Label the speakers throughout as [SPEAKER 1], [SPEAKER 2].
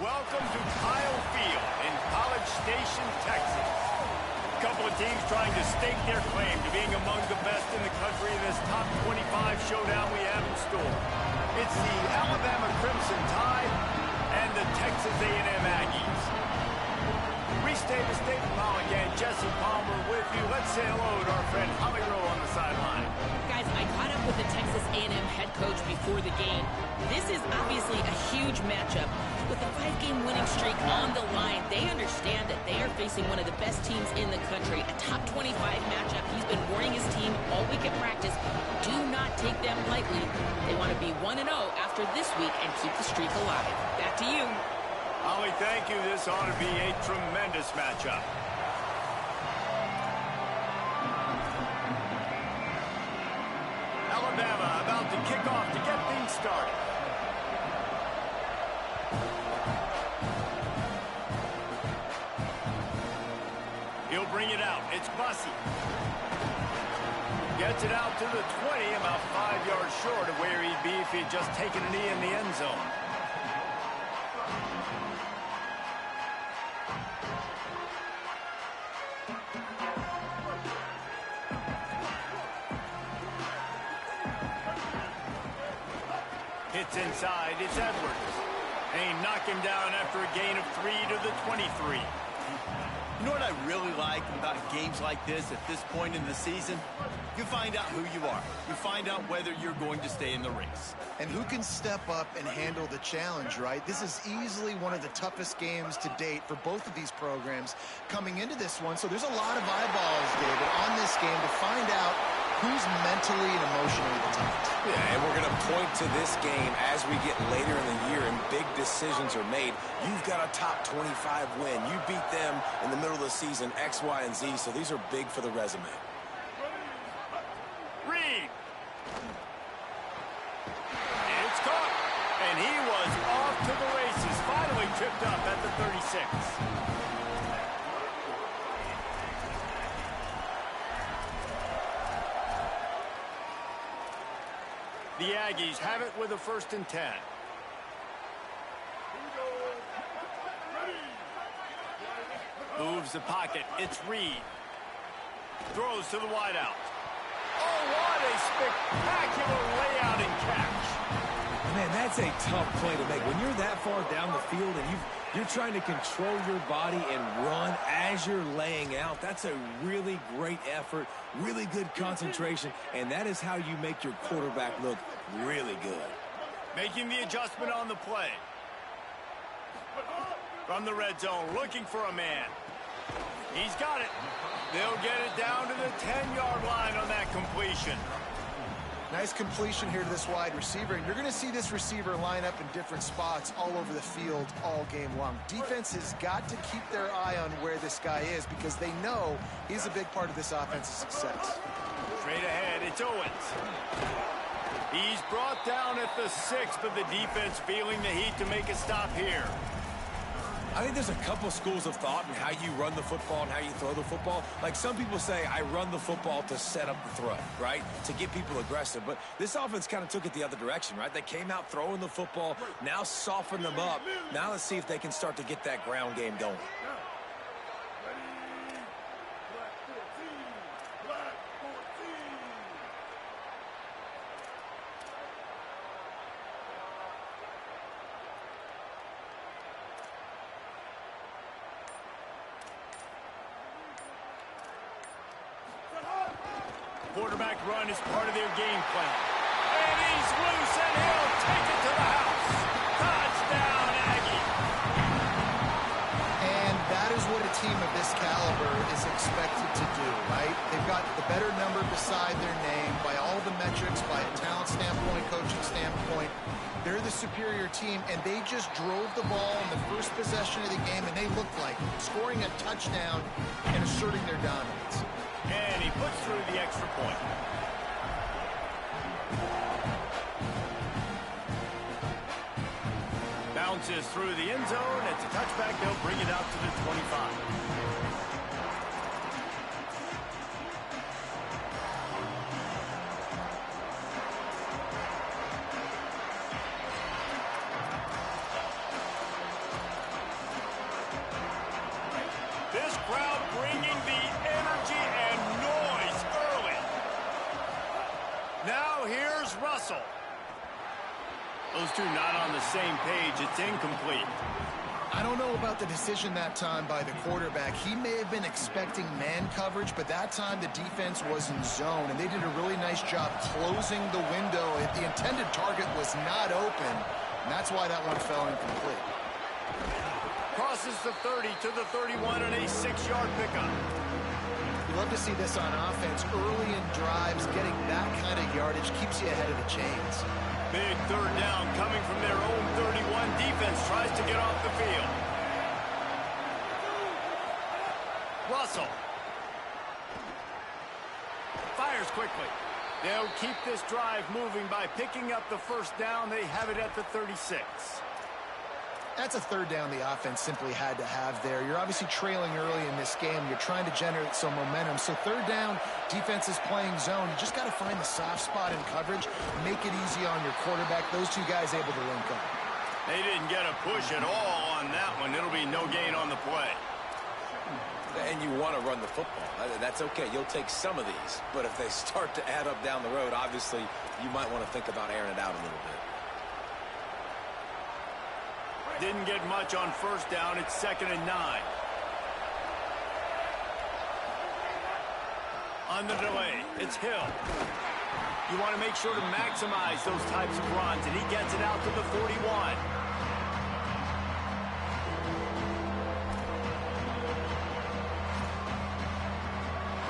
[SPEAKER 1] welcome to Kyle Field in College Station, Texas. A couple of teams trying to stake their claim to being among the best in the country in this top 25 showdown we have in store. It's the Alabama Crimson Tide and the Texas A&M Aggies. Reese Davis, David Pollock, and Jesse Palmer with you. Let's say hello to our friend Holly Rowe on the sideline.
[SPEAKER 2] Guys, I caught up with the Texas A&M head coach before the game. This is obviously a huge matchup. With a 5-game winning streak on the line, they understand that they are facing one of the best teams in the country. A top 25 matchup. He's been warning his team all week at practice. Do not take them lightly. They want to be 1-0 after this week and keep the streak alive. Back to you.
[SPEAKER 1] Holly, thank you. This ought to be a tremendous matchup. Alabama about to kick off to get things started. He'll bring it out. It's Bussey. Gets it out to the 20, about 5 yards short of where he'd be if he'd just taken a knee in the end zone. Hits inside. It's Edwards. And he knocked him down after a gain of 3 to the 23.
[SPEAKER 3] You know what I really like about games like this at this point in the season? You find out who you are. You find out whether you're going to stay in the race.
[SPEAKER 4] And who can step up and handle the challenge, right? This is easily one of the toughest games to date for both of these programs coming into this one. So there's a lot of eyeballs, David, on this game to find out who's mentally and emotionally the toughest.
[SPEAKER 5] Yeah, and we're going to point to this game as we get later in the year and big decisions are made. You've got a top 25 win. You beat them in the middle of the season, X, Y, and Z, so these are big for the resume.
[SPEAKER 1] Reed. It's caught. And he was off to the races. Finally tripped up at the 36. The Aggies have it with a 1st and 10. Moves the pocket. It's Reed. Throws to the wideout. Oh, what a spectacular layout and catch.
[SPEAKER 6] Man, that's a tough play to make. When you're that far down the field and you're trying to control your body and run as you're laying out, that's a really great effort, really good concentration, and that is how you make your quarterback look really good.
[SPEAKER 1] Making the adjustment on the play. From the red zone, looking for a man. He's got it. They'll get it down to the 10-yard line on that completion.
[SPEAKER 4] Nice completion here to this wide receiver. And you're going to see this receiver line up in different spots all over the field all game long. Defense has got to keep their eye on where this guy is because they know he's a big part of this offense's success.
[SPEAKER 1] Straight ahead, it's Owens. He's brought down at the 6, but the defense feeling the heat to make a stop here.
[SPEAKER 6] I think there's a couple schools of thought in how you run the football and how you throw the football. Like some people say, I run the football to set up the throw, right? To get people aggressive. But this offense kind of took it the other direction, right? They came out throwing the football, now soften them up. Now let's see if they can start to get that ground game going.
[SPEAKER 1] Quarterback run is part of their game plan. And he's loose, and he'll take it to the house. Touchdown, Aggie.
[SPEAKER 4] And that is what a team of this caliber is expected to do, right? They've got the better number beside their name by all the metrics, by a talent standpoint, coaching standpoint. They're the superior team, and they just drove the ball in the first possession of the game, and they looked like scoring a touchdown and asserting their dominance.
[SPEAKER 1] And he puts through the extra point. Bounces through the end zone. It's a touchback. They'll bring it out to the 25. Now here's Russell. Those two not on the same page. It's incomplete.
[SPEAKER 4] I don't know about the decision that time by the quarterback. He may have been expecting man coverage, but that time the defense was in zone, and they did a really nice job closing the window. The intended target was not open, and that's why that one fell incomplete.
[SPEAKER 1] Crosses the 30 to the 31 and a 6-yard pickup.
[SPEAKER 4] You love to see this on offense. Early in drives, getting that kind of yardage keeps you ahead of the chains.
[SPEAKER 1] Big third down coming from their own 31. Defense tries to get off the field. Russell. Fires quickly. They'll keep this drive moving by picking up the first down. They have it at the 36.
[SPEAKER 4] That's a third down the offense simply had to have there. You're obviously trailing early in this game. You're trying to generate some momentum. So third down, defense is playing zone. You just got to find the soft spot in coverage, make it easy on your quarterback. Those two guys able to link up.
[SPEAKER 1] They didn't get a push at all on that one. It'll be no gain on the play.
[SPEAKER 5] And you want to run the football. That's okay. You'll take some of these. But if they start to add up down the road, obviously you might want to think about airing it out a little bit.
[SPEAKER 1] Didn't get much on first down. It's 2nd and 9. On the delay, it's Hill. You want to make sure to maximize those types of runs, and he gets it out to the 41.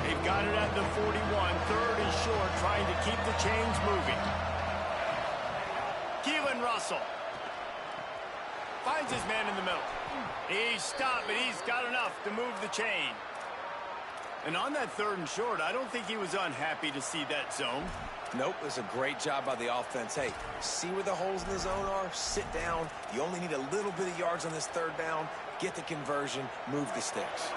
[SPEAKER 1] They've got it at the 41. Third and short, trying to keep the chains moving. Keelan Russell finds his man in the middle. He's stopped, but he's got enough to move the chain. And on that third and short, I don't think he was unhappy to see that zone.
[SPEAKER 5] Nope, it's a great job by the offense. Hey, see where the holes in the zone are? Sit down. You only need a little bit of yards on this third down. Get the conversion. Move the sticks.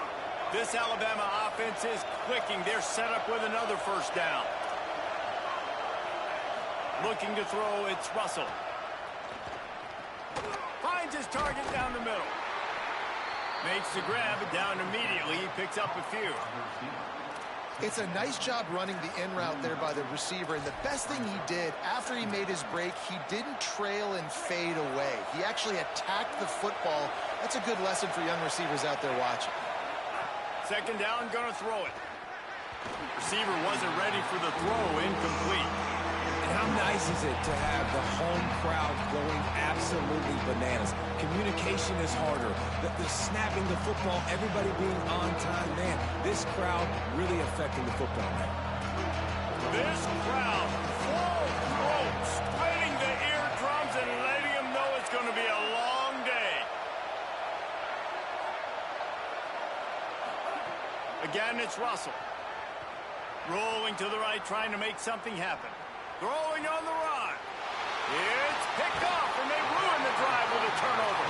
[SPEAKER 1] This Alabama offense is clicking. They're set up with another first down. Looking to throw, it's Russell. Finds his target down the middle. Makes the grab, and down immediately. He picks up a few.
[SPEAKER 4] It's a nice job running the in route there by the receiver, and the best thing he did after he made his break, he didn't trail and fade away. He actually attacked the football. That's a good lesson for young receivers out there watching.
[SPEAKER 1] 2nd down, gonna throw it. Receiver wasn't ready for the throw, incomplete.
[SPEAKER 5] And how nice is it to have the home crowd going absolutely bananas? Communication is harder. The snapping the football, everybody being on time. Man, this crowd really affecting the football game.
[SPEAKER 1] This crowd, full throat, splitting the eardrums and letting them know it's going to be a long day. Again, it's Russell. Rolling to the right, trying to make something happen. Throwing on the run. It's picked off, and they ruin the drive with a turnover.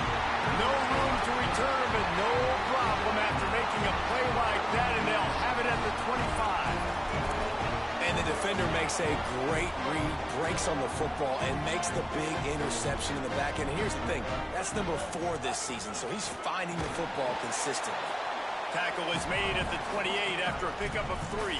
[SPEAKER 1] No room to return, but no problem after making a play like that, and they'll have it at the 25.
[SPEAKER 5] And the defender makes a great read, breaks on the football, and makes the big interception in the back end. And here's the thing, that's number 4 this season, so he's finding the football consistently.
[SPEAKER 1] Tackle is made at the 28 after a pickup of 3.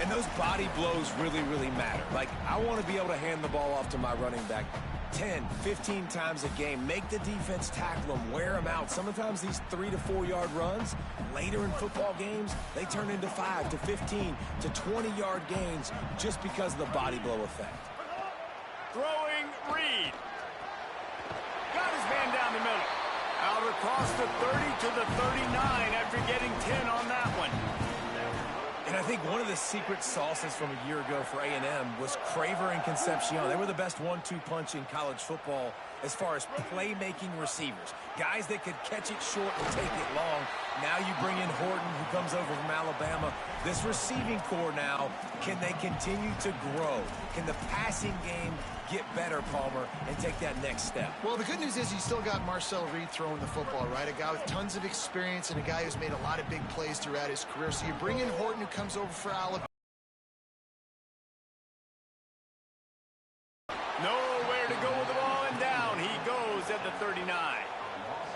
[SPEAKER 5] And those body blows really, really matter. Like, I want to be able to hand the ball off to my running back 10, 15 times a game. Make the defense tackle them, wear them out. Sometimes these 3 to 4 yard runs, later in football games, they turn into 5 to 15 to 20-yard gains just because of the body blow effect.
[SPEAKER 1] Throwing Reed. Got his man down the middle. Out across the 30 to the 39 after getting 10 on that one.
[SPEAKER 5] And I think one of the secret sauces from a year ago for A&M was Craver and Concepcion. They were the best 1-2 punch in college football as far as playmaking receivers. Guys that could catch it short and take it long. Now you bring in Horton, who comes over from Alabama. This receiving core now, can they continue to grow? Can the passing game get better, Palmer, and take that next step?
[SPEAKER 4] Well, the good news is you still got Marcel Reed throwing the football, right? A guy with tons of experience and a guy who's made a lot of big plays throughout his career. So you bring in Horton, who comes over for Alabama.
[SPEAKER 1] Nowhere to go with the ball, and down he goes at the 39.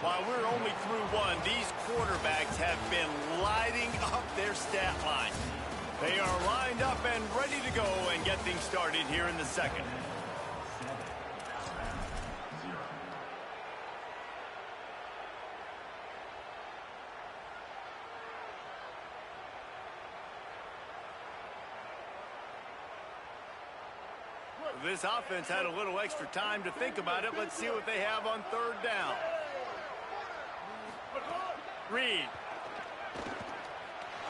[SPEAKER 1] While we're only through one, these quarterbacks have been lighting up their stat line. They are lined up and ready to go and get things started here in the second. This offense had a little extra time to think about it. Let's see what they have on third down. Reed.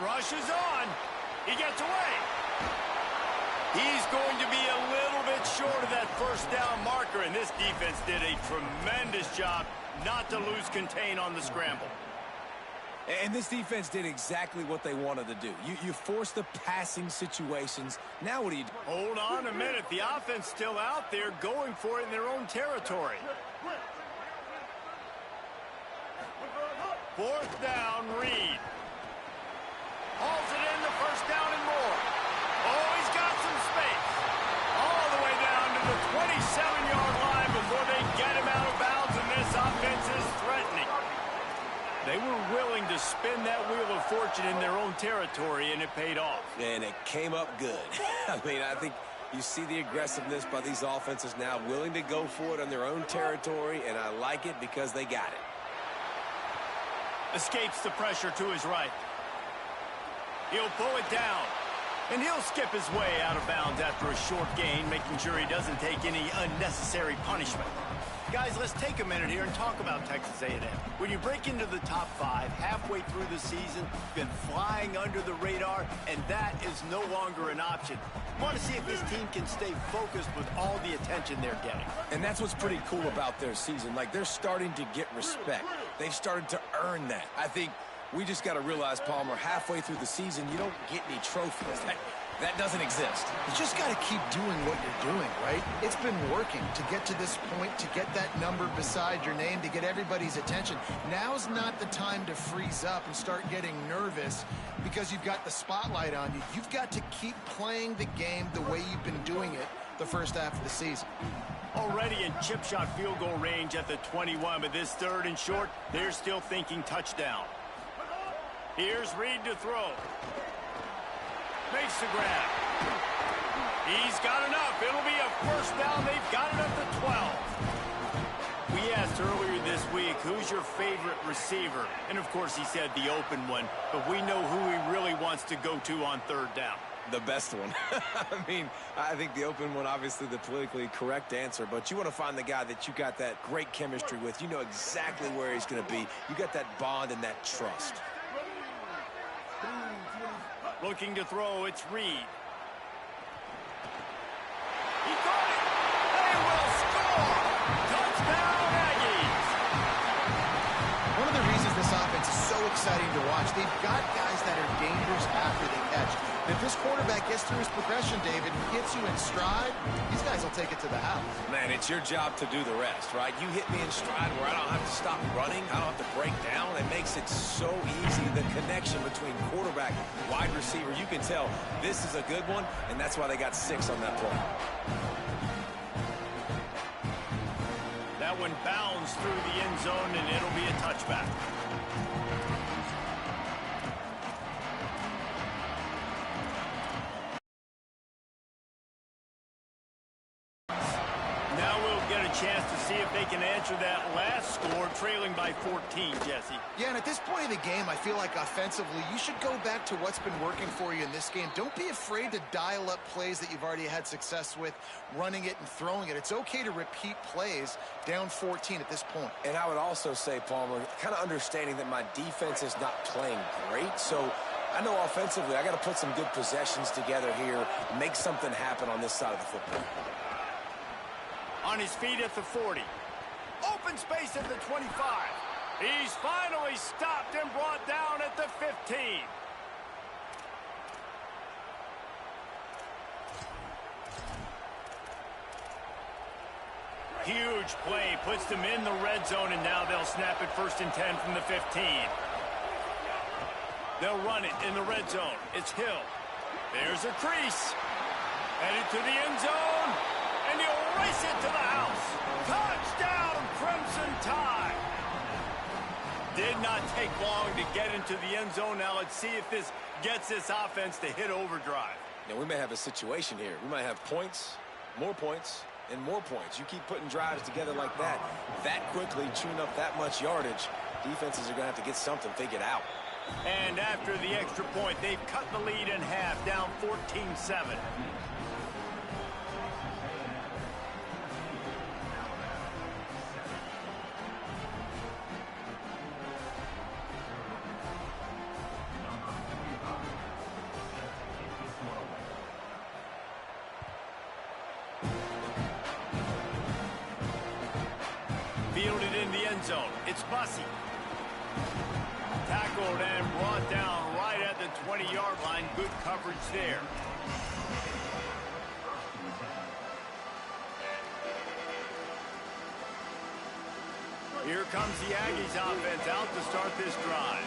[SPEAKER 1] Rushes on. He gets away. He's going to be a little bit short of that first down marker, and this defense did a tremendous job not to lose contain on the scramble.
[SPEAKER 6] And this defense did exactly what they wanted to do. You force the passing situations. Now what do you do?
[SPEAKER 1] Hold on a minute. The offense still out there going for it in their own territory. Fourth down, Reed. Hauls it in, the first down and more. Oh, he's got some space. All the way down to the 27-yard line before they get him out of bounds, and this offense is threatening. They were willing to spin that wheel of fortune in their own territory, and it paid off.
[SPEAKER 6] And it came up good. I mean, I think you see the aggressiveness by these offenses now, willing to go for it on their own territory, and I like it because they got it.
[SPEAKER 1] Escapes the pressure to his right. He'll pull it down, and he'll skip his way out of bounds after a short gain, making sure he doesn't take any unnecessary punishment. Guys, let's take a minute here and talk about Texas A&M. When you break into the top 5 halfway through the season, you've been flying under the radar, and that is no longer an option. You want to see if this team can stay focused with all the attention they're getting.
[SPEAKER 6] And that's what's pretty cool about their season. Like, they're starting to get respect. They've started to earn that. I think we just got to realize, Palmer, halfway through the season, you don't get any trophies. That doesn't exist.
[SPEAKER 4] You just got to keep doing what you're doing, right? It's been working to get to this point, to get that number beside your name, to get everybody's attention. Now's not the time to freeze up and start getting nervous because you've got the spotlight on you. You've got to keep playing the game the way you've been doing it the first half of the season.
[SPEAKER 1] Already in chip shot field goal range at the 21, but this third and short, they're still thinking touchdown. Here's Reed to throw. Makes the grab. He's got enough. It'll be a first down. They've got it up to 12. We asked earlier this week, who's your favorite receiver? And, of course, he said the open one. But we know who he really wants to go to on third down.
[SPEAKER 6] The best one. I mean, I think the open one, obviously the politically correct answer, but you want to find the guy that you got that great chemistry with. You know exactly where he's going to be. You got that bond and that trust.
[SPEAKER 1] Looking to throw, it's Reed. He got it! They will score! Touchdown, Aggies!
[SPEAKER 4] One of the reasons this offense is so exciting to watch, they've got guys that are dangerous after they catch. If this quarterback gets through his progression, David, gets you in stride, these guys will take it to the house.
[SPEAKER 6] Man, it's your job to do the rest, right? You hit me in stride where I don't have to stop running. I don't have to break down. It makes it so easy, the connection between quarterback and wide receiver. You can tell this is a good one, and that's why they got 6 on that play.
[SPEAKER 1] That one bounds through the end zone, and it'll be a touchback. Now we'll get a chance to see if they can answer that last score, trailing by 14, Jesse.
[SPEAKER 4] Yeah, and at this point in the game, I feel like offensively, you should go back to what's been working for you in this game. Don't be afraid to dial up plays that you've already had success with, running it and throwing it. It's okay to repeat plays down 14 at this point.
[SPEAKER 6] And I would also say, Palmer, kind of understanding that my defense is not playing great, so I know offensively I got to put some good possessions together here, make something happen on this side of the football.
[SPEAKER 1] On his feet at the 40. Open space at the 25. He's finally stopped and brought down at the 15. Huge play, puts them in the red zone, and now they'll snap it 1st and 10 from the 15. They'll run it in the red zone. It's Hill. There's a crease. Headed to the end zone. And he'll race it to the house. Touchdown, Crimson Tide. Did not take long to get into the end zone. Now let's see if this gets this offense to hit overdrive.
[SPEAKER 5] You know, we may have a situation here. We might have points, and more points. You keep putting drives together like that quickly, chewing up that much yardage, defenses are going to have to get something figured out.
[SPEAKER 1] And after the extra point, they've cut the lead in half, down 14-7. Fielded in the end zone. It's Bussey. Tackled and brought down right at the 20-yard line. Good coverage there. Here comes the Aggies offense out to start this drive.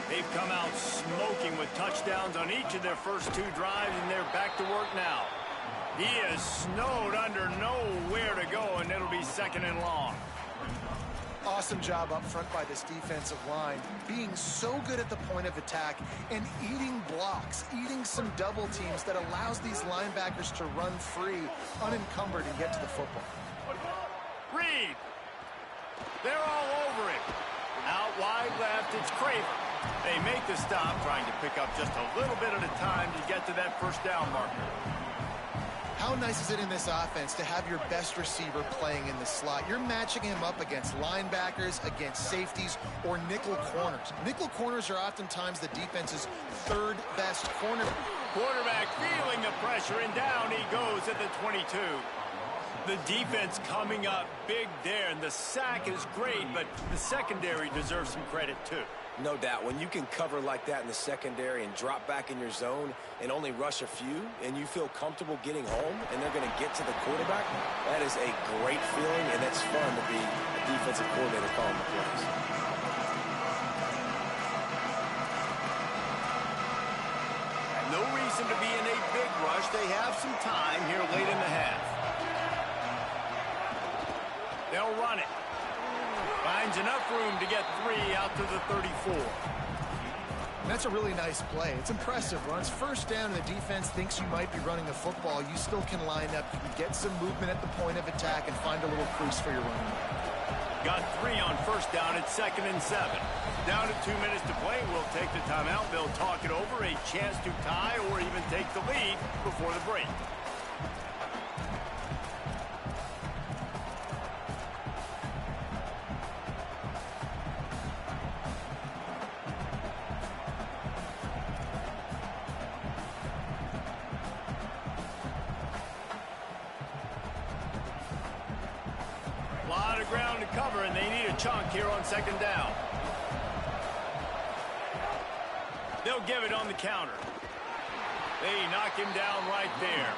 [SPEAKER 1] They've come out smoking with touchdowns on each of their first two drives, and they're back to work now. He is snowed under, nowhere to go, and it'll be second and long.
[SPEAKER 4] Awesome job up front by this defensive line, being so good at the point of attack and eating blocks, eating some double teams that allows these linebackers to run free, unencumbered, and get to the football.
[SPEAKER 1] Reed. They're all over it. Out wide left, it's Craver. They make the stop, trying to pick up just a little bit at a time to get to that first down marker.
[SPEAKER 4] How nice is it in this offense to have your best receiver playing in the slot? You're matching him up against linebackers, against safeties, or nickel corners. Nickel corners are oftentimes the defense's third best corner.
[SPEAKER 1] Quarterback feeling the pressure, and down he goes at the 22. The defense coming up big there, and the sack is great, but the secondary deserves some credit too.
[SPEAKER 5] No doubt. When you can cover like that in the secondary and drop back in your zone and only rush a few, and you feel comfortable getting home, and they're going to get to the quarterback, that is a great feeling, and it's fun to be a defensive coordinator calling the plays.
[SPEAKER 1] No reason to be in a big rush. They have some time here late in the half. They'll run it. Finds enough room to get 3 out to the 34.
[SPEAKER 4] That's a really nice play. It's impressive. When it's first down and the defense thinks you might be running the football, you still can line up. You can get some movement at the point of attack and find a little crease for your running back.
[SPEAKER 1] Got 3 on first down at 2nd and 7. Down to 2 minutes to play. We'll take the timeout. They'll talk it over. A chance to tie or even take the lead before the break. A lot of ground to cover, and they need a chunk here on 2nd down. They'll give it on the counter. They knock him down right there.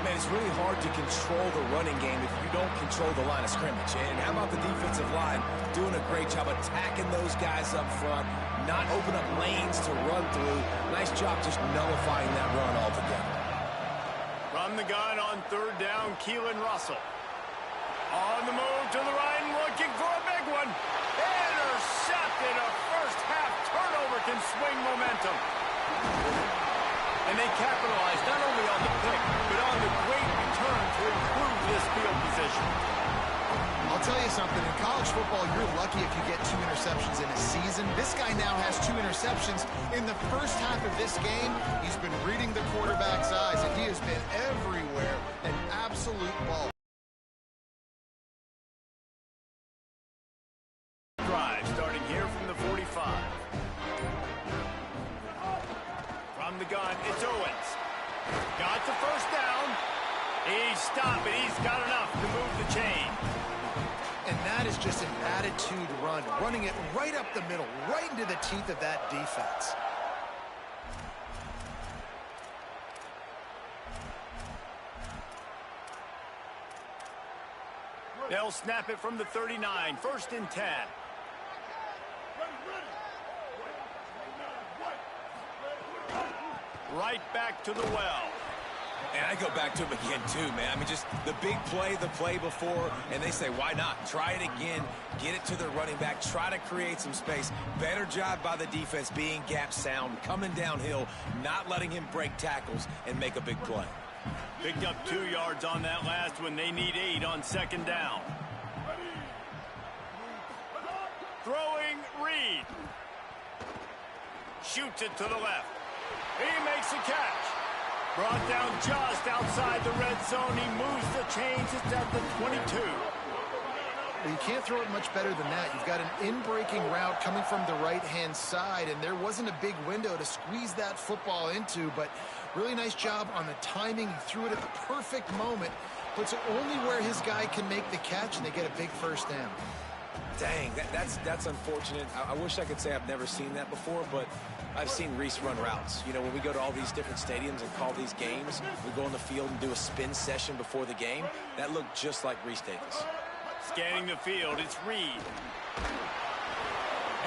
[SPEAKER 6] Man, it's really hard to control the running game if you don't control the line of scrimmage. And how about the defensive line doing a great job attacking those guys up front, not open up lanes to run through. Nice job just nullifying that run altogether.
[SPEAKER 1] From the gun on 3rd down, Keelan Russell. On the move to the right and looking for a big one. Intercepted. A first-half turnover can swing momentum. And they capitalize not only on the pick, but on the great return to improve this field position.
[SPEAKER 4] I'll tell you something. In college football, you're lucky if you get 2 interceptions in a season. This guy now has 2 interceptions. In the first half of this game, he's been reading the quarterback's eyes, and he has been everywhere. An absolute ball.
[SPEAKER 1] Drive starting here from the 45. From the gun, it's Owens. Got the first down. He's stopped, but he's got enough to move the chain.
[SPEAKER 4] And that is just an attitude run, running it right up the middle, right into the teeth of that defense.
[SPEAKER 1] They'll snap it from the 39, 1st and 10. Right back to the well.
[SPEAKER 6] And I go back to him again, too, man. I mean, just the big play, the play before, and they say, why not? Try it again, get it to the running back, try to create some space. Better job by the defense being gap sound, coming downhill, not letting him break tackles and make a big play.
[SPEAKER 1] Picked up 2 yards on that last one. They need 8 on second down. Throwing Reed. Shoots it to the left. He makes a catch. Brought down just outside the red zone. He moves the chains. It's at the 22.
[SPEAKER 4] Well, you can't throw it much better than that. You've got an in-breaking route coming from the right-hand side, and there wasn't a big window to squeeze that football into, but really nice job on the timing. He threw it at the perfect moment, puts it only where his guy can make the catch, and they get a big first down.
[SPEAKER 6] Dang, that's unfortunate. I wish I could say I've never seen that before, but I've seen Reese run routes. You know, when we go to all these different stadiums and call these games, we go on the field and do a spin session before the game. That looked just like Reese Davis.
[SPEAKER 1] Scanning the field, it's Reed.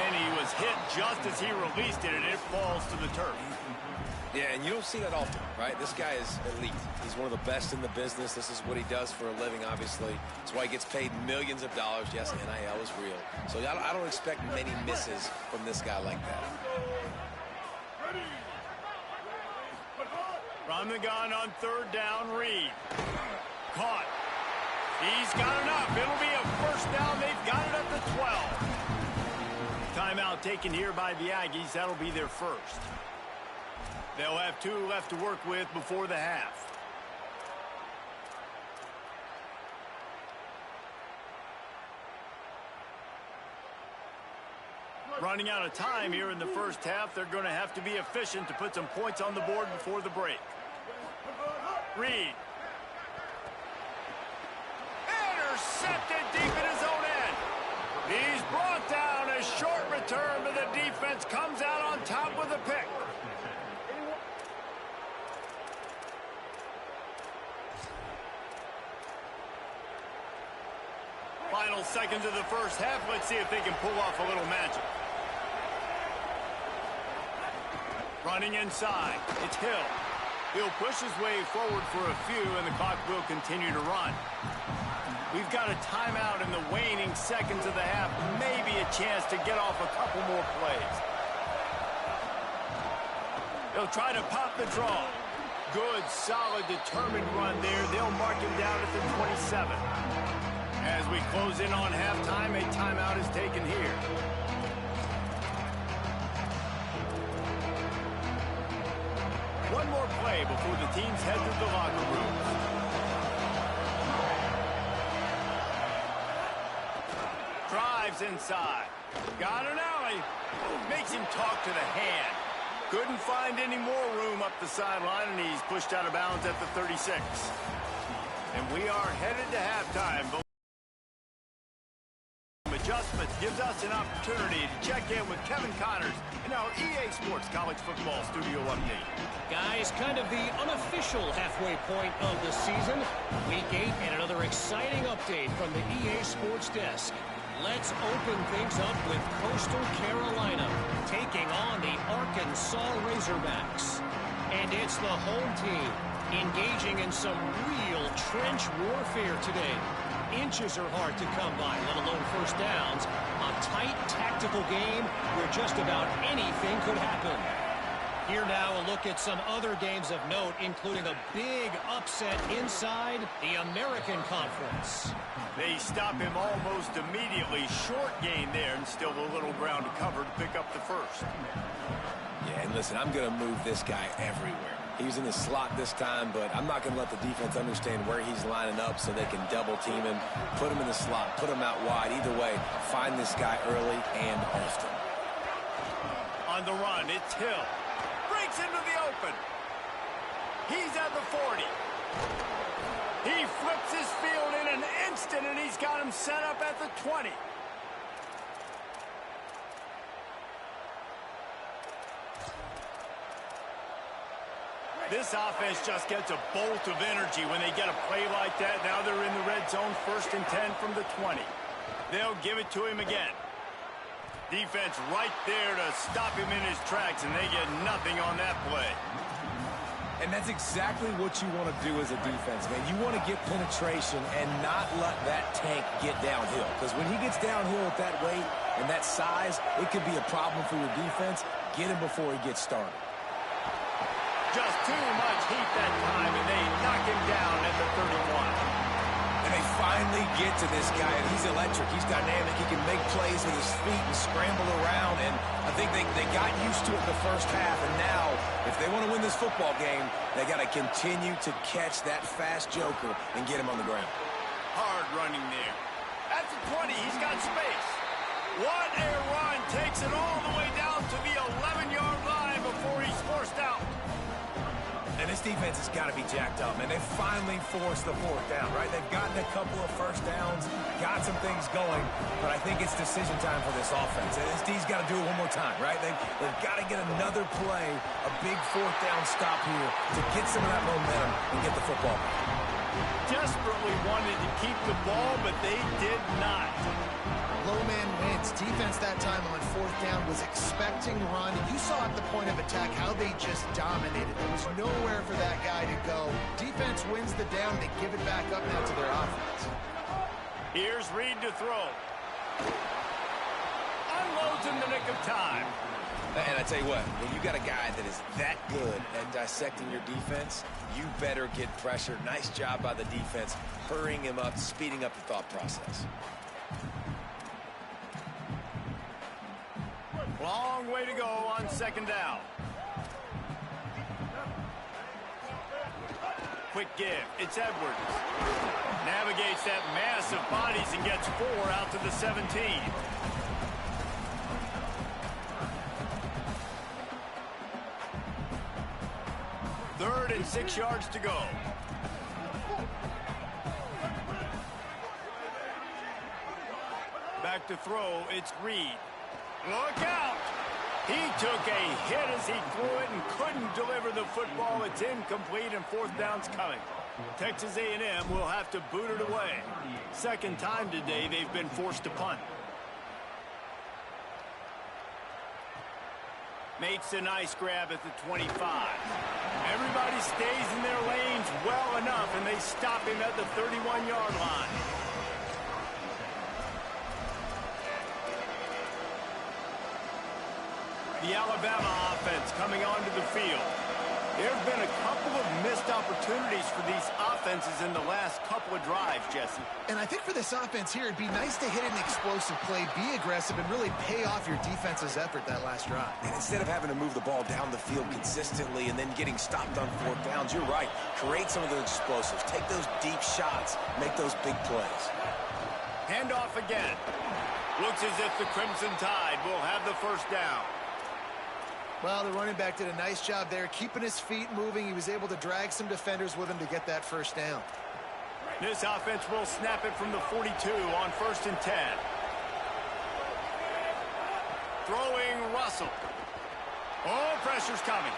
[SPEAKER 1] And he was hit just as he released it, and it falls to the turf.
[SPEAKER 6] Yeah, and you don't see that often, right? This guy is elite. He's one of the best in the business. This is what he does for a living, obviously. That's why he gets paid millions of dollars. Yes, NIL is real. So I don't expect many misses from this guy like that.
[SPEAKER 1] From the gun on third down, Reed. Caught. He's got enough. It'll be a first down. They've got it at the 12. Timeout taken here by the Aggies. That'll be their first. They'll have 2 left to work with before the half. Running out of time here in the first half. They're going to have to be efficient to put some points on the board before the break. Reed. Intercepted deep in his own end. He's brought down. A short return, but the defense comes out on top with a pick. Final seconds of the first half. Let's see if they can pull off a little magic. Running inside. It's Hill. He'll push his way forward for a few, and the clock will continue to run. We've got a timeout in the waning seconds of the half. Maybe a chance to get off a couple more plays. They'll try to pop the draw. Good, solid, determined run there. They'll mark him down at the 27. As we close in on halftime, a timeout is taken here. One more play before the teams head to the locker rooms. Drives inside. Got an alley. Makes him talk to the hand. Couldn't find any more room up the sideline, and he's pushed out of bounds at the 36. And we are headed to halftime. Adjustment gives us an opportunity to check in with Kevin Connors in our EA Sports College Football Studio Update.
[SPEAKER 7] Guys, kind of the unofficial halfway point of the season. Week 8 and another exciting update from the EA Sports desk. Let's open things up with Coastal Carolina taking on the Arkansas Razorbacks. And it's the home team engaging in some real trench warfare today. Inches are hard to come by, let alone first downs. A tight tactical game where just about anything could happen. Here now a look at some other games of note, including a big upset inside the American Conference.
[SPEAKER 1] They stop him almost immediately. Short gain there, and still a little ground to cover to pick up the first.
[SPEAKER 6] Yeah, and listen, I'm going to move this guy everywhere. He was in the slot this time, but I'm not going to let the defense understand where he's lining up so they can double team him, put him in the slot, put him out wide. Either way, find this guy early and often.
[SPEAKER 1] On the run, it's Hill. Breaks into the open. He's at the 40. He flips his field in an instant, and he's got him set up at the 20. This offense just gets a bolt of energy when they get a play like that. Now they're in the red zone, 1st and 10 from the 20. They'll give it to him again. Defense right there to stop him in his tracks, and they get nothing on that play.
[SPEAKER 6] And And that's exactly what you want to do as a defense, man. You want to get penetration and not let that tank get downhill. Because when he gets downhill at that weight and that size, it could be a problem for your defense. Get him before he gets started.
[SPEAKER 1] Just too much heat that time, and they knock him down at the 31.
[SPEAKER 6] And they finally get to this guy, and he's electric. He's dynamic. He can make plays with his feet and scramble around. And I think they got used to it the first half. And now, if they want to win this football game, they got to continue to catch that fast joker and get him on the ground.
[SPEAKER 1] Hard running there. At the 20, he's got space. One air run takes it all the way down to the 11-yard line before he's forced out.
[SPEAKER 6] And this defense has got to be jacked up, man. They finally forced the fourth down, right? They've gotten a couple of first downs, got some things going, but I think it's decision time for this offense. And this D's got to do it one more time, right? They've got to get another play, a big fourth down stop here to get some of that momentum and get the football back.
[SPEAKER 1] Desperately wanted to keep the ball, but they did not.
[SPEAKER 4] Low man wins. Defense that time on fourth down was expecting run. You saw at the point of attack how they just dominated. There was nowhere for that guy to go. Defense wins the down. They give it back up now to their offense.
[SPEAKER 1] Here's Reed to throw. Unloads in the nick of time.
[SPEAKER 6] And I tell you what, when you got a guy that is that good at dissecting your defense, you better get pressure. Nice job by the defense, hurrying him up, speeding up the thought process.
[SPEAKER 1] Long way to go on second down. Quick give. It's Edwards. Navigates that mass of bodies and gets 4 out to the 17. Third and 6 yards to go. Back to throw. It's Reed. Look out! He took a hit as he threw it and couldn't deliver the football. It's incomplete and fourth down's coming. Texas A&M will have to boot it away. Second time today they've been forced to punt. Makes a nice grab at the 25. Everybody stays in their lanes well enough, and they stop him at the 31-yard line. The Alabama offense coming onto the field. There have been a couple of missed opportunities for these offenses in the last couple of drives, Jesse.
[SPEAKER 4] And I think for this offense here, it'd be nice to hit an explosive play, be aggressive, and really pay off your defense's effort that last drive.
[SPEAKER 5] And instead of having to move the ball down the field consistently and then getting stopped on fourth downs, you're right. Create some of those explosives. Take those deep shots. Make those big plays.
[SPEAKER 1] Handoff again. Looks as if the Crimson Tide will have the first down.
[SPEAKER 4] Well, the running back did a nice job there, keeping his feet moving. He was able to drag some defenders with him to get that first down.
[SPEAKER 1] This offense will snap it from the 42 on 1st and 10. Throwing Russell. Oh, pressure's coming.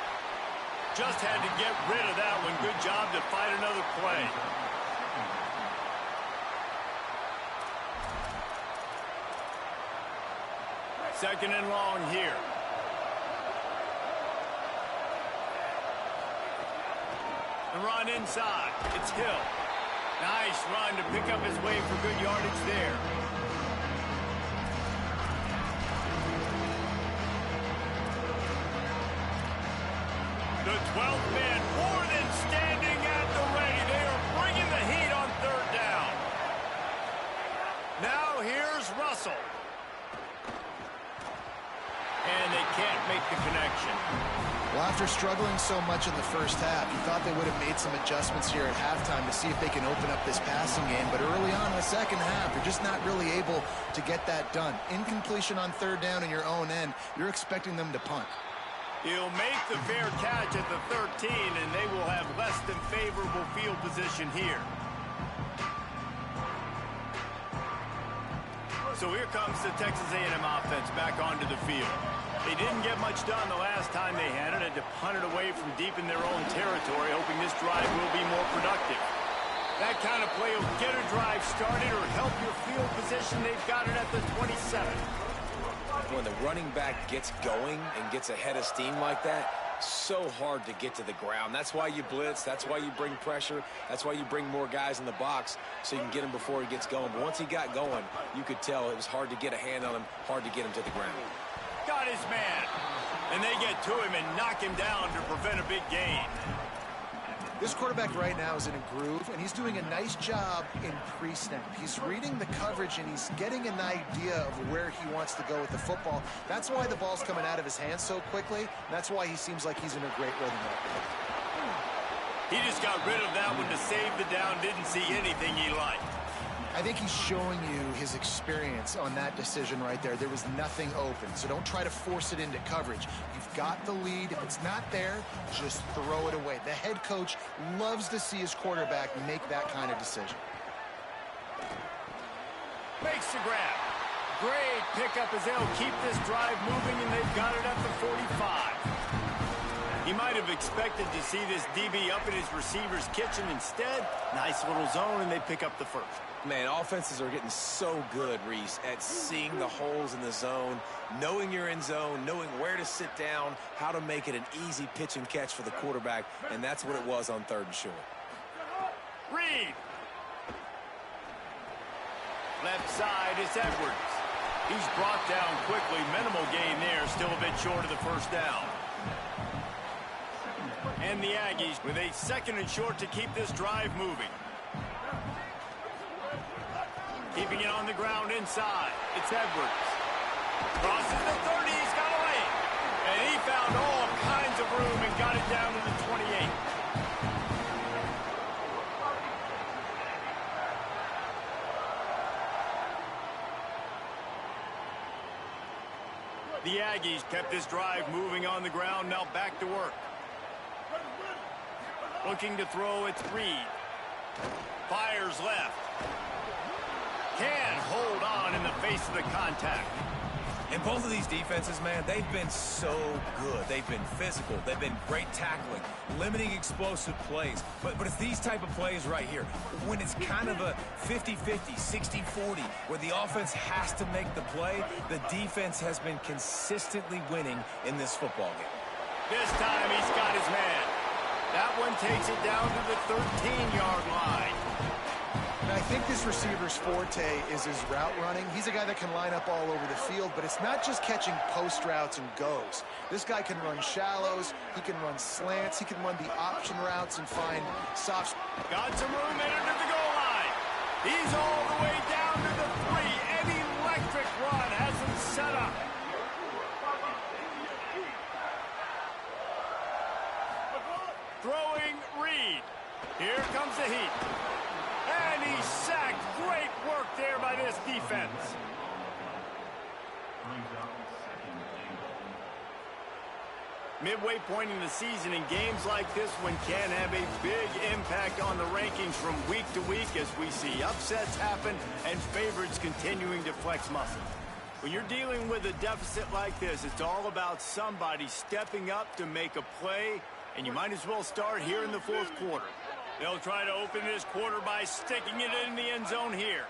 [SPEAKER 1] Just had to get rid of that one. Good job to fight another play. Second and long here. The run inside. It's Hill. Nice run to pick up his way for good yardage there. The 12th man more than standing at the ready. They are bringing the heat on third down. Now here's Russell. And they can't make the connection.
[SPEAKER 4] Well, after struggling so much in the first half, you thought they would have made some adjustments here at halftime to see if they can open up this passing game. But early on in the second half, you're just not really able to get that done. Incompletion on third down in your own end, you're expecting them to punt.
[SPEAKER 1] He'll make the fair catch at the 13, and they will have less than favorable field position here. So here comes the Texas A&M offense back onto the field. They didn't get much done the last time they had it, and to punt it away from deep in their own territory, hoping this drive will be more productive. That kind of play will get a drive started or help your field position. They've got it at the 27.
[SPEAKER 6] When the running back gets going and gets ahead of steam like that,
[SPEAKER 5] so hard to get to the ground. That's why you blitz. That's why you bring pressure. That's why you bring more guys in the box so you can get him before he gets going. But once he got going, you could tell it was hard to get a hand on him, hard to get him to the ground.
[SPEAKER 1] Got his man. And they get to him and knock him down to prevent a big gain.
[SPEAKER 4] This quarterback right now is in a groove, and he's doing a nice job in pre-snap. He's reading the coverage, and he's getting an idea of where he wants to go with the football. That's why the ball's coming out of his hands so quickly, and that's why he seems like he's in a great rhythm right now.
[SPEAKER 1] He just got rid of that one to save the down, didn't see anything he liked.
[SPEAKER 4] I think he's showing you his experience on that decision right there. There was nothing open, so don't try to force it into coverage. You've got the lead. If it's not there, just throw it away. The head coach loves to see his quarterback make that kind of decision.
[SPEAKER 1] Makes the grab. Great pickup as they'll keep this drive moving, and they've got it at the 45. He might have expected to see this DB up in his receiver's kitchen. Instead, nice little zone, and they pick up the first.
[SPEAKER 5] Man, offenses are getting so good, Reese, at seeing the holes in the zone, knowing you're in zone, knowing where to sit down, how to make it an easy pitch and catch for the quarterback, and that's what it was on 3rd and short.
[SPEAKER 1] Reed. Left side is Edwards. He's brought down quickly. Minimal gain there, still a bit short of the first down. And the Aggies with a 2nd and short to keep this drive moving. Keeping it on the ground inside. It's Edwards. Crosses the 30. He's got away. And he found all kinds of room and got it down to the 28. The Aggies kept this drive moving on the ground. Now back to work. Looking to throw, it's Reed. Fires left. Can't hold on in the face of the contact.
[SPEAKER 6] And both of these defenses, man, they've been so good. They've been physical. They've been great tackling, limiting explosive plays. But it's these type of plays right here, when it's kind of a 50-50, 60-40, where the offense has to make the play, the defense has been consistently winning in this football game.
[SPEAKER 1] This time he's got his man. That one takes it down to the 13-yard line.
[SPEAKER 4] And I think this receiver's forte is his route running. He's a guy that can line up all over the field, but it's not just catching post routes and goes. This guy can run shallows, he can run slants, he can run the option routes and find soft.
[SPEAKER 1] Got some room headed to the goal line. He's all the way down to the 3. An electric run has him set up. Throwing Reed. Here comes the heat. And he's sacked. Great work there by this defense. Midway point in the season, and games like this one can have a big impact on the rankings from week to week as we see upsets happen and favorites continuing to flex muscle. When you're dealing with a deficit like this, it's all about somebody stepping up to make a play, and you might as well start here in the 4th quarter. They'll try to open this quarter by sticking it in the end zone here.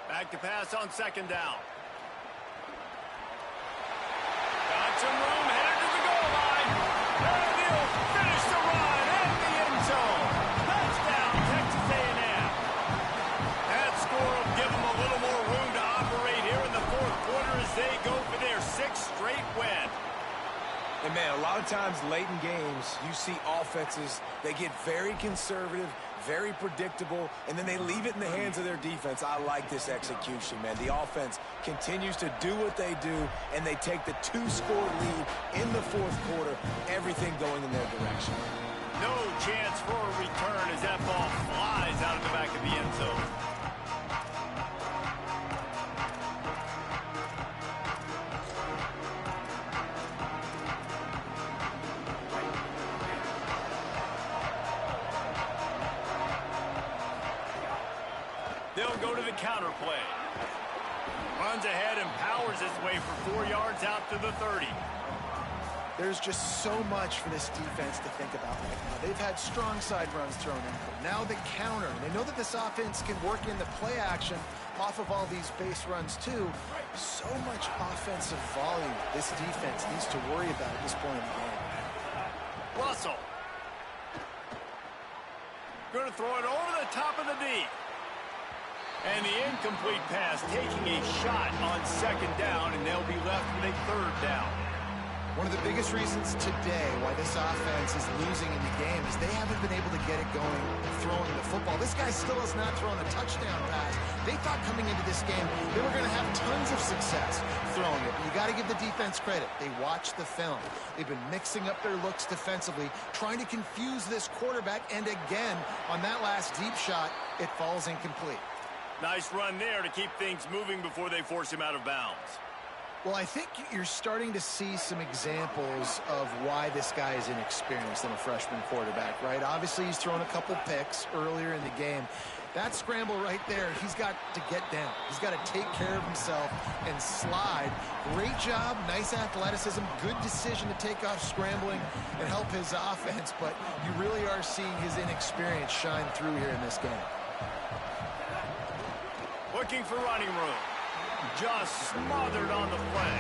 [SPEAKER 1] Back to pass on 2nd down. Got some room, headed to the goal line. And he'll finish the run in the end zone. Touchdown, Texas A&M. That score will give them a little more room to operate here in the 4th quarter as they go for their 6th straight win.
[SPEAKER 6] And, man, a lot of times late in games, you see offenses, they get very conservative, very predictable, and then they leave it in the hands of their defense. I like this execution, man. The offense continues to do what they do, and they take the 2-score lead in the 4th quarter, everything going in their direction.
[SPEAKER 1] No chance for a return as that ball flies out of the back of the end zone. They'll go to the counter play. Runs ahead and powers his way for 4 yards out to the 30.
[SPEAKER 4] There's just so much for this defense to think about right now. They've had strong side runs thrown in them. Now the counter. They know that this offense can work in the play action off of all these base runs too. So much offensive volume this defense needs to worry about at this point in the game.
[SPEAKER 1] Russell. Going to throw it over the top of the D. And the incomplete pass taking a shot on second down, and they'll be left with a third down.
[SPEAKER 4] One of the biggest reasons today why this offense is losing in the game is they haven't been able to get it going throwing the football. This guy still has not thrown a touchdown pass. They thought coming into this game they were going to have tons of success throwing it. But you got to give the defense credit. They watched the film. They've been mixing up their looks defensively, trying to confuse this quarterback. And again, on that last deep shot, it falls incomplete.
[SPEAKER 1] Nice run there to keep things moving before they force him out of bounds.
[SPEAKER 4] Well, I think you're starting to see some examples of why this guy is inexperienced in a freshman quarterback, right? Obviously, he's thrown a couple picks earlier in the game. That scramble right there, he's got to get down. He's got to take care of himself and slide. Great job, nice athleticism, good decision to take off scrambling and help his offense, but you really are seeing his inexperience shine through here in this game.
[SPEAKER 1] Looking for running room. Just smothered on the play.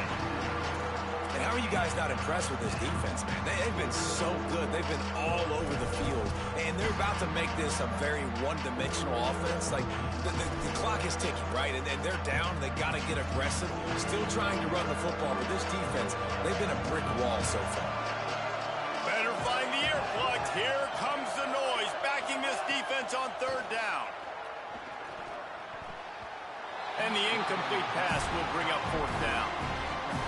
[SPEAKER 5] And how are you guys not impressed with this defense, man? They've been so good. They've been all over the field. And they're about to make this a very one-dimensional offense. Like, the clock is ticking, right? And they're down. They got to get aggressive. Still trying to run the football. But this defense, they've been a brick wall so far.
[SPEAKER 1] Better find the earplugs. Here comes the noise. Backing this defense on third down. And the incomplete pass will bring up fourth down.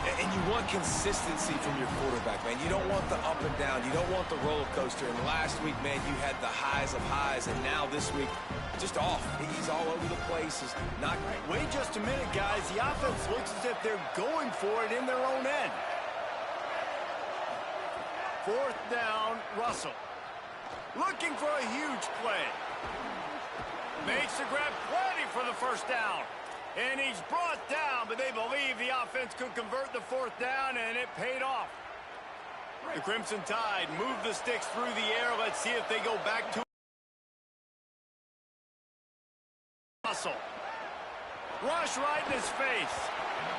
[SPEAKER 5] And you want consistency from your quarterback, man. You don't want the up and down. You don't want the roller coaster. And last week, man, you had the highs of highs. And now this week, just off. He's all over the place. He's not great.
[SPEAKER 1] Wait just a minute, guys. The offense looks as if they're going for it in their own end. Fourth down, Russell. Looking for a huge play. Makes the grab, plenty for the first down. And he's brought down, but they believe the offense could convert the fourth down, and it paid off. The Crimson Tide move the sticks through the air. Let's see if they go back to Russell. Rush right in his face.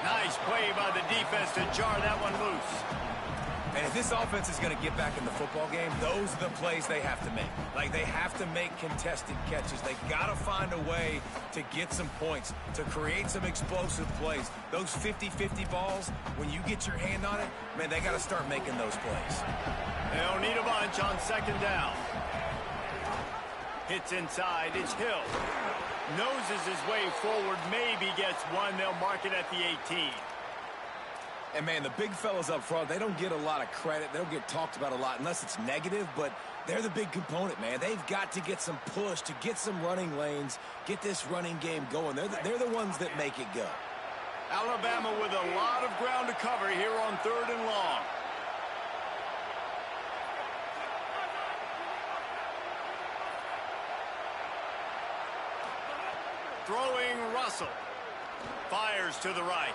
[SPEAKER 1] Nice play by the defense to jar that one loose.
[SPEAKER 5] And if this offense is going to get back in the football game, those are the plays they have to make. Like, they have to make contested catches. They got to find a way to get some points, to create some explosive plays. Those 50-50 balls, when you get your hand on it, man, they got to start making those plays.
[SPEAKER 1] They don't need a bunch on second down. Hits inside. It's Hill. Noses his way forward. Maybe gets one. They'll mark it at the 18.
[SPEAKER 5] And, man, the big fellas up front, they don't get a lot of credit. They don't get talked about a lot unless it's negative, but they're the big component, man. They've got to get some push, to get some running lanes, get this running game going. They're the ones that make it go.
[SPEAKER 1] Alabama with a lot of ground to cover here on third and long. Throwing Russell. Fires to the right.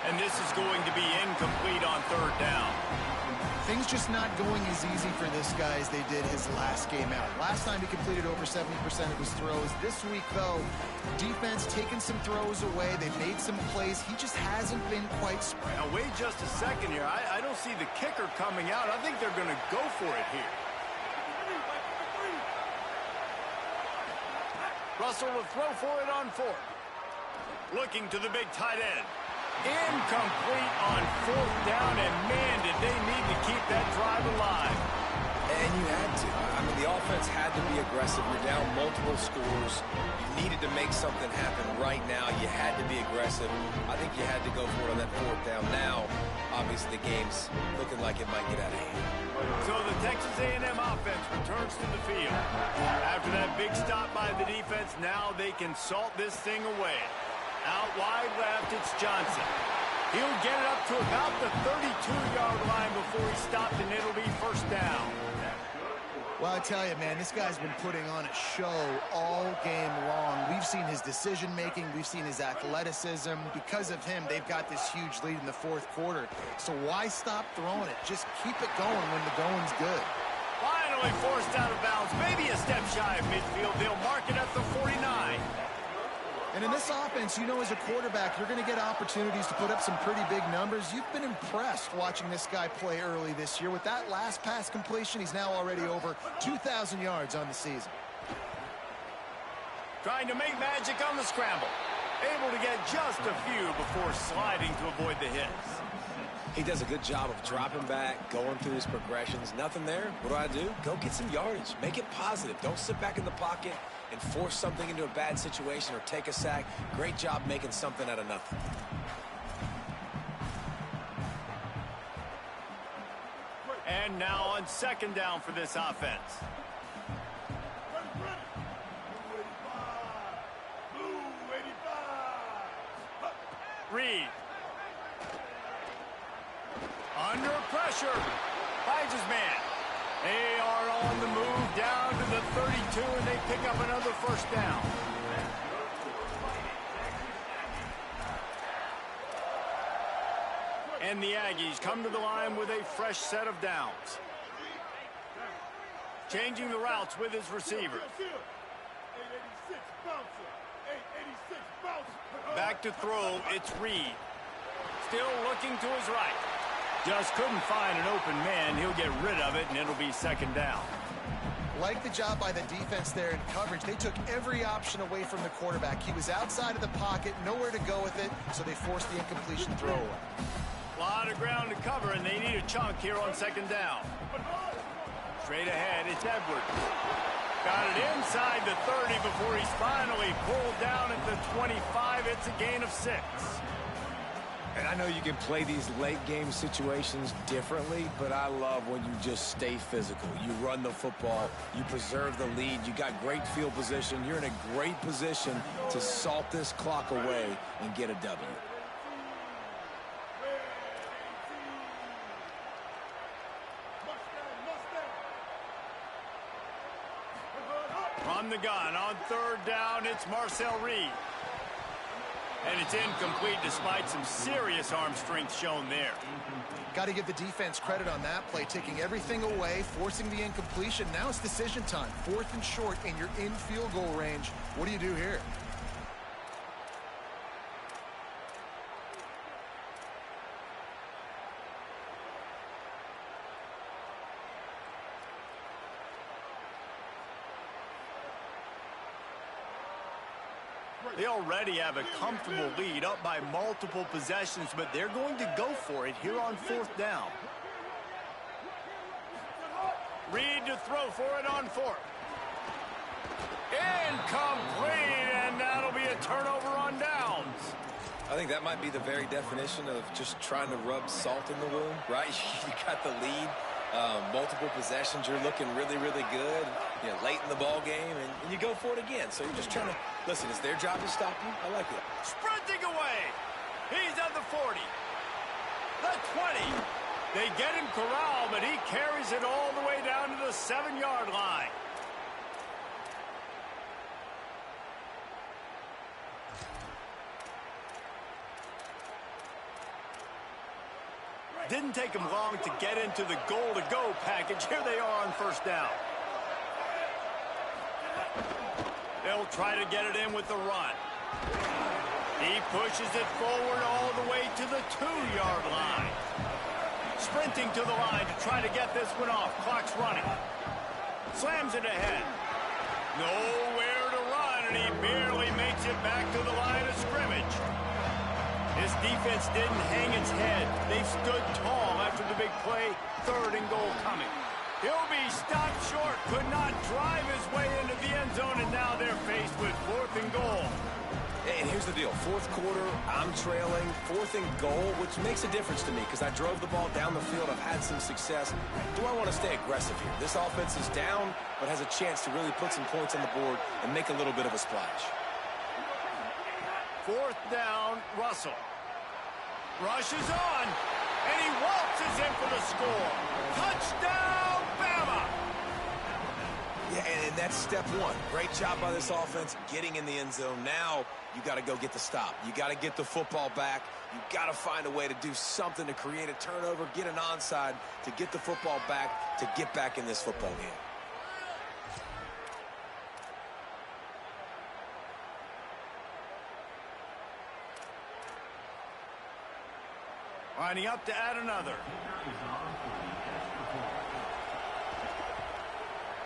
[SPEAKER 1] And this is going to be incomplete on third down.
[SPEAKER 4] Things just not going as easy for this guy as they did his last game out. Last time he completed over 70% of his throws. This week, though, defense taking some throws away. They've made some plays. He just hasn't been quite spread.
[SPEAKER 1] Now, wait just a second here. I don't see the kicker coming out. I think they're going to go for it here. Russell will throw for it on fourth. Looking to the big tight end. Incomplete on fourth down, and man, did they need to keep that drive alive.
[SPEAKER 5] And you had to. I mean, the offense had to be aggressive. You're down multiple scores. You needed to make something happen right now. You had to be aggressive. I think you had to go for it on that fourth down. Now, obviously, the game's looking like it might get out of hand.
[SPEAKER 1] So the Texas A&M offense returns to the field. After that big stop by the defense, now they can salt this thing away. Out wide left, it's Johnson. He'll get it up to about the 32-yard line before he stopped, and it'll be first down.
[SPEAKER 4] Well, I tell you, man, this guy's been putting on a show all game long. We've seen his decision-making. We've seen his athleticism. Because of him, they've got this huge lead in the fourth quarter. So why stop throwing it? Just keep it going when the going's good.
[SPEAKER 1] Finally forced out of bounds. Maybe a step shy of midfield. They'll mark it at the 49.
[SPEAKER 4] And in this offense, you know, as a quarterback, you're going to get opportunities to put up some pretty big numbers. You've been impressed watching this guy play early this year. With that last pass completion, he's now already over 2,000 yards on the season.
[SPEAKER 1] Trying to make magic on the scramble. Able to get just a few before sliding to avoid the hits.
[SPEAKER 5] He does a good job of dropping back, going through his progressions. Nothing there. What do? Go get some yardage. Make it positive. Don't sit back in the pocket and force something into a bad situation or take a sack. Great job making something out of nothing.
[SPEAKER 1] And now on second down for this offense. Reed. Under pressure. Finds his man. They are on the move down to the 32, and they pick up another first down. And the Aggies come to the line with a fresh set of downs. Changing the routes with his receivers. Back to throw, it's Reed. Still looking to his right. Just couldn't find an open man. He'll get rid of it, and it'll be second down.
[SPEAKER 4] Like the job by the defense there in coverage. They took every option away from the quarterback. He was outside of the pocket, nowhere to go with it, so they forced the incompletion throw away.
[SPEAKER 1] A lot of ground to cover, and they need a chunk here on second down. Straight ahead, it's Edwards. Got it inside the 30 before he's finally pulled down at the 25. It's a gain of 6.
[SPEAKER 5] And I know you can play these late game situations differently, but I love when you just stay physical. You run the football, you preserve the lead, you got great field position. You're in a great position to salt this clock away and get a W.
[SPEAKER 1] From the gun on third down, it's Marcel Reed. And it's incomplete despite some serious arm strength shown there.
[SPEAKER 4] Got to give the defense credit on that play, taking everything away, forcing the incompletion. Now it's decision time. 4th and short, and you're in field goal range. What do you do here?
[SPEAKER 1] They already have a comfortable lead, up by multiple possessions, but they're going to go for it here on 4th down. Reed to throw for it on 4th. Incomplete, and that'll be a turnover on downs.
[SPEAKER 5] I think that might be the very definition of just trying to rub salt in the wound, right? You got the lead. Multiple possessions, you're looking really, really good, you know, late in the ball game, and you go for it again. So you're just trying to, listen, it's their job to stop you. I like it.
[SPEAKER 1] Sprinting away. He's at the 40. The 20. They get him corralled, but he carries it all the way down to the 7-yard line. Didn't take him long to get into the goal-to-go package. Here they are on first down. They'll try to get it in with the run. He pushes it forward all the way to the 2-yard line. Sprinting to the line to try to get this one off. Clock's running. Slams it ahead. Nowhere to run, and he barely makes it back to the line of scrimmage. This defense didn't hang its head. They've stood tall after the big play. 3rd and goal coming. He'll be stopped short. Could not drive his way into the end zone, and now they're faced with 4th and goal.
[SPEAKER 5] And here's the deal. 4th quarter, I'm trailing. 4th and goal, which makes a difference to me because I drove the ball down the field. I've had some success. Do I want to stay aggressive here? This offense is down, but has a chance to really put some points on the board and make a little bit of a splash.
[SPEAKER 1] 4th down, Russell. Rushes on, and he waltzes in for the score. Touchdown, Bama!
[SPEAKER 6] that's step one. Great job by this offense getting in the end zone. Now you got to go get the stop. You got to get the football back. You got to find a way to do something to create a turnover, get an onside, to get the football back, to get back in this football game.
[SPEAKER 1] Lining up to add another.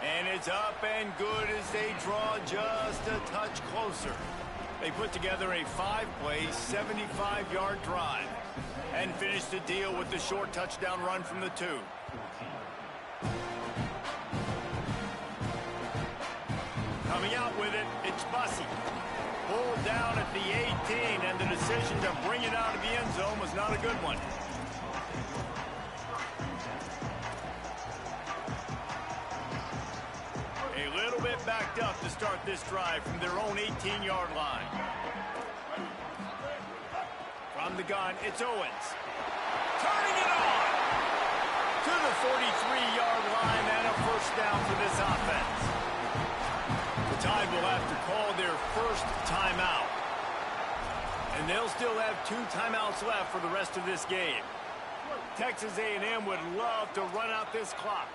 [SPEAKER 1] And it's up and good as they draw just a touch closer. They put together a 5-play, 75-yard drive and finish the deal with the short touchdown run from the 2. Coming out with it, it's Bussey. Pulled down at the 18, and the decision to bring it out of the end zone was not a good one. A little bit backed up to start this drive from their own 18-yard line. From the gun, it's Owens. Turning it on! To the 43-yard line and a first down for this offense. The Tide will have to call their first timeout. And they'll still have 2 timeouts left for the rest of this game. Texas A&M would love to run out this clock.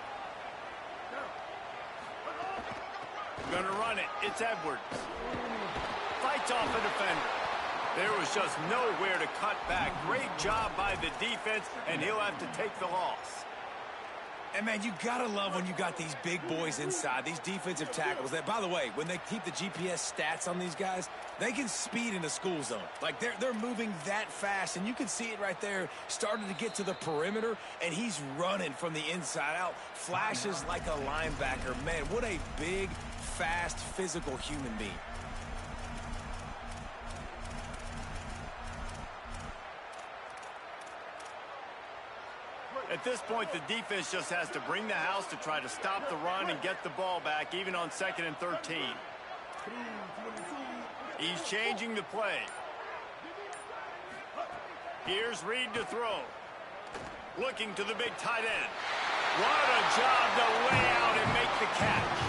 [SPEAKER 1] Gonna run it. It's Edwards. Fights off a defender. There was just nowhere to cut back. Great job by the defense, and he'll have to take the loss.
[SPEAKER 6] And, man, you got to love when you got these big boys inside, these defensive tackles. That, by the way, when they keep the GPS stats on these guys, they can speed in the school zone. Like, they're moving that fast, and you can see it right there, starting to get to the perimeter, and he's running from the inside out. Flashes like a linebacker. Man, what a big, fast, physical human being.
[SPEAKER 1] At this point, the defense just has to bring the house to try to stop the run and get the ball back, even on 2nd and 13. He's changing the play. Here's Reed to throw. Looking to the big tight end. What a job to lay out and make the catch.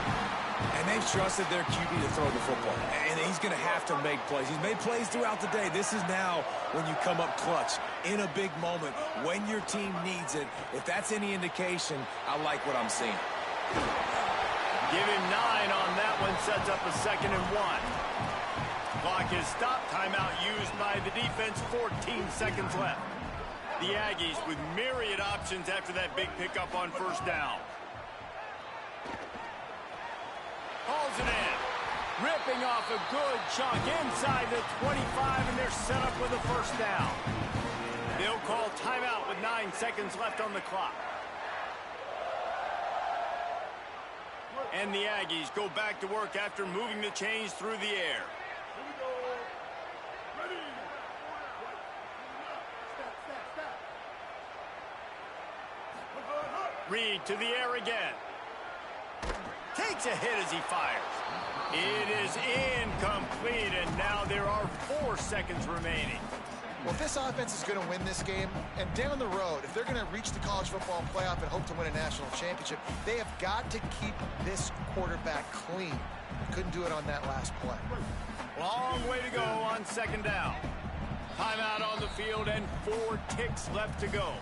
[SPEAKER 6] And they've trusted their QB to throw the football. And he's going to have to make plays. He's made plays throughout the day. This is now when you come up clutch in a big moment when your team needs it. If that's any indication, I like what I'm seeing.
[SPEAKER 1] Give him 9 on that one. Sets up a 2nd and 1. Clock is stopped. Timeout used by the defense. 14 seconds left. The Aggies with myriad options after that big pickup on first down. Hauls it in. Ripping off a good chunk inside the 25, and they're set up with a first down. They'll call timeout with 9 seconds left on the clock. And the Aggies go back to work after moving the chains through the air. Reed to the air again. Takes a hit as he fires. It is incomplete, and now there are 4 seconds remaining.
[SPEAKER 4] Well, if this offense is going to win this game, and down the road, if they're going to reach the college football playoff and hope to win a national championship, they have got to keep this quarterback clean. Couldn't do it on that last play.
[SPEAKER 1] Long way to go on 2nd down. Timeout on the field and 4 ticks left to go.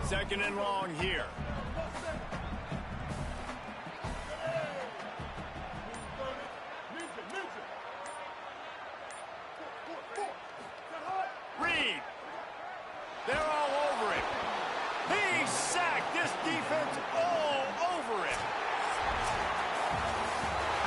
[SPEAKER 1] Second and long here. Reed. They're all over it. He's sacked. This defense all over it.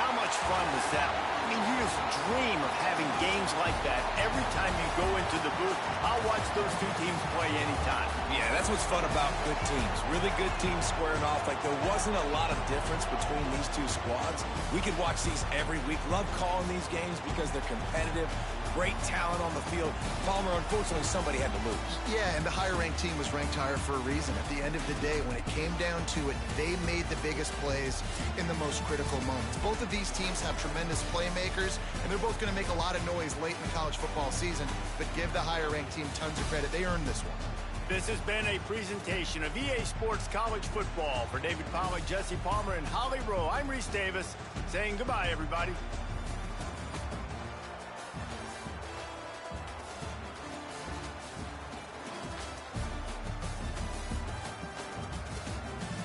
[SPEAKER 1] How much fun was that?
[SPEAKER 3] mean, you just dream of having games like that every time you go into the booth. I'll watch those two teams play anytime.
[SPEAKER 6] Yeah, that's what's fun about good teams. Really good teams squaring off. Like, there wasn't a lot of difference between these two squads. We could watch these every week. Love calling these games because they're competitive. Great talent on the field. Palmer, unfortunately, somebody had to lose.
[SPEAKER 4] Yeah, and the higher-ranked team was ranked higher for a reason. At the end of the day, when it came down to it, they made the biggest plays in the most critical moments. Both of these teams have tremendous playmakers, and they're both going to make a lot of noise late in the college football season, but give the higher-ranked team tons of credit. They earned this one.
[SPEAKER 1] This has been a presentation of EA Sports College Football. For David Pollack, Jesse Palmer, and Holly Rowe, I'm Reese Davis saying goodbye, everybody.